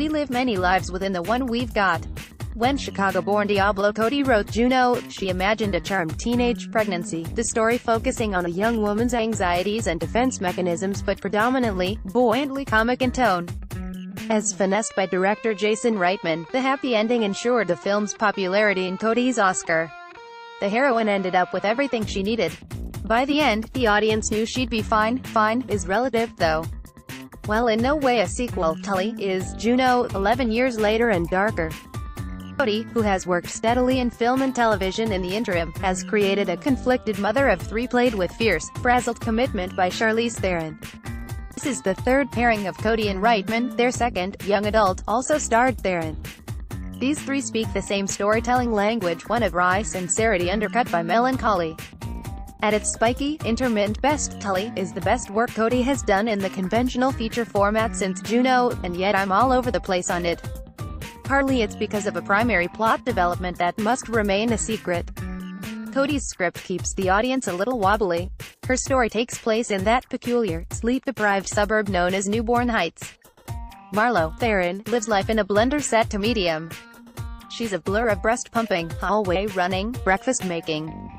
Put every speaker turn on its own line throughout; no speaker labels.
We live many lives within the one we've got. When Chicago-born Diablo Cody wrote Juno, she imagined a charmed teenage pregnancy, the story focusing on a young woman's anxieties and defense mechanisms but predominantly, buoyantly comic in tone. As finessed by director Jason Reitman, the happy ending ensured the film's popularity and Cody's Oscar. The heroine ended up with everything she needed. By the end, the audience knew she'd be fine. Fine is relative, though. While in no way a sequel, Tully is Juno, 11 years later and darker. Cody, who has worked steadily in film and television in the interim, has created a conflicted mother of three played with fierce, frazzled commitment by Charlize Theron. This is the third pairing of Cody and Reitman. Their second, young adult, also starred Theron. These three speak the same storytelling language, one of wry sincerity undercut by melancholy. At its spiky, intermittent best, Tully is the best work Cody has done in the conventional feature format since Juno, and yet I'm all over the place on it. Partly it's because of a primary plot development that must remain a secret. Cody's script keeps the audience a little wobbly. Her story takes place in that peculiar, sleep-deprived suburb known as Newborn Heights. Marlo, Theron, lives life in a blender set to medium. She's a blur of breast pumping, hallway running, breakfast making.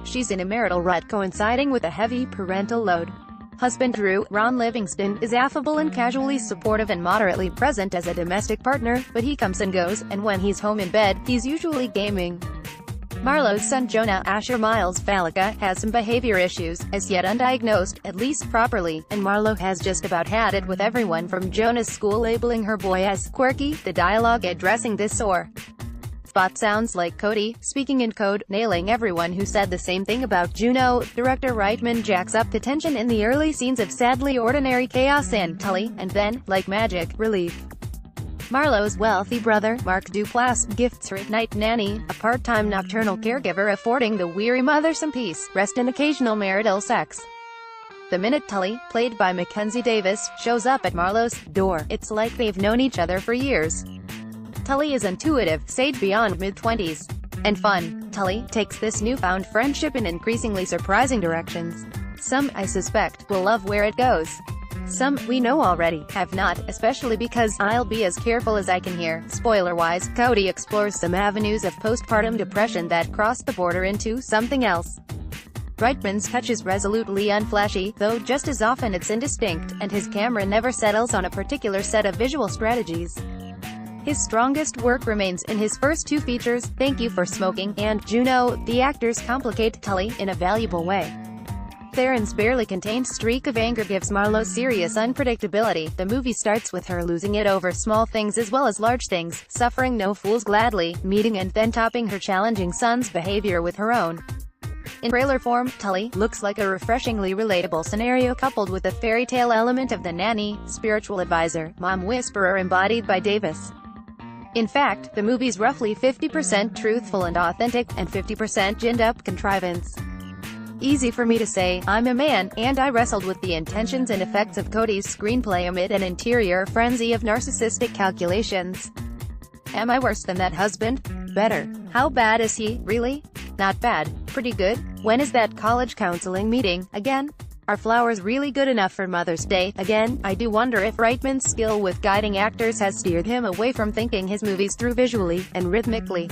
She's in a marital rut coinciding with a heavy parental load. Husband Drew, Ron Livingston, is affable and casually supportive and moderately present as a domestic partner, but he comes and goes, and when he's home in bed, he's usually gaming. Marlo's son Jonah, Asher Miles Falica, has some behavior issues, as yet undiagnosed, at least properly, and Marlo has just about had it with everyone from Jonah's school labeling her boy as quirky, the dialogue addressing this or spot sounds like Cody, speaking in code, nailing everyone who said the same thing about Juno. Director Reitman jacks up the tension in the early scenes of sadly ordinary chaos in Tully, and then, like magic, relief. Marlo's wealthy brother, Mark Duplass, gifts her night nanny, a part-time nocturnal caregiver affording the weary mother some peace, rest and occasional marital sex. The minute Tully, played by Mackenzie Davis, shows up at Marlo's door, it's like they've known each other for years. Tully is intuitive, sage beyond mid-20s, and fun. Tully takes this newfound friendship in increasingly surprising directions. Some, I suspect, will love where it goes. Some, we know already, have not, especially because, I'll be as careful as I can here, spoiler-wise, Cody explores some avenues of postpartum depression that cross the border into something else. Reitman's touch is resolutely unflashy, though just as often it's indistinct, and his camera never settles on a particular set of visual strategies. His strongest work remains in his first two features, Thank You for Smoking, and Juno. The actors complicate Tully in a valuable way. Theron's barely contained streak of anger gives Marlo serious unpredictability. The movie starts with her losing it over small things as well as large things, suffering no fools gladly, meeting and then topping her challenging son's behavior with her own. In trailer form, Tully looks like a refreshingly relatable scenario coupled with the fairy tale element of the nanny, spiritual advisor, mom whisperer embodied by Davis. In fact, the movie's roughly 50% truthful and authentic, and 50% ginned-up contrivance. Easy for me to say, I'm a man, and I wrestled with the intentions and effects of Cody's screenplay amid an interior frenzy of narcissistic calculations. Am I worse than that husband? Better. How bad is he, really? Not bad. Pretty good. When is that college counseling meeting, again? Are flowers really good enough for Mother's Day? Again, I do wonder if Reitman's skill with guiding actors has steered him away from thinking his movies through visually and rhythmically.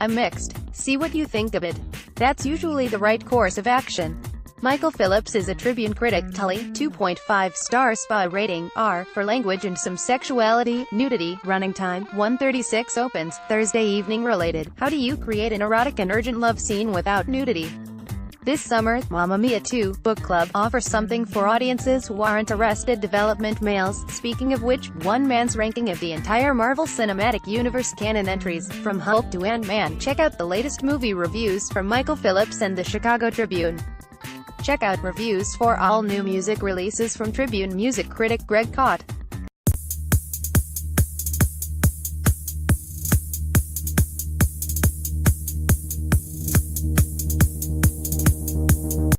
I'm mixed. See what you think of it. That's usually the right course of action. Michael Phillips is a Tribune critic. Tully, 2.5 stars. SPA rating, R, for language and some sexuality, nudity. Running time, 1:36 opens, Thursday evening. Related. How do you create an erotic and urgent love scene without nudity? This summer, Mamma Mia 2 Book Club offers something for audiences who aren't arrested development males. Speaking of which, one man's ranking of the entire Marvel Cinematic Universe canon entries, from Hulk to Ant-Man. Check out the latest movie reviews from Michael Phillips and the Chicago Tribune. Check out reviews for all new music releases from Tribune music critic Greg Kot.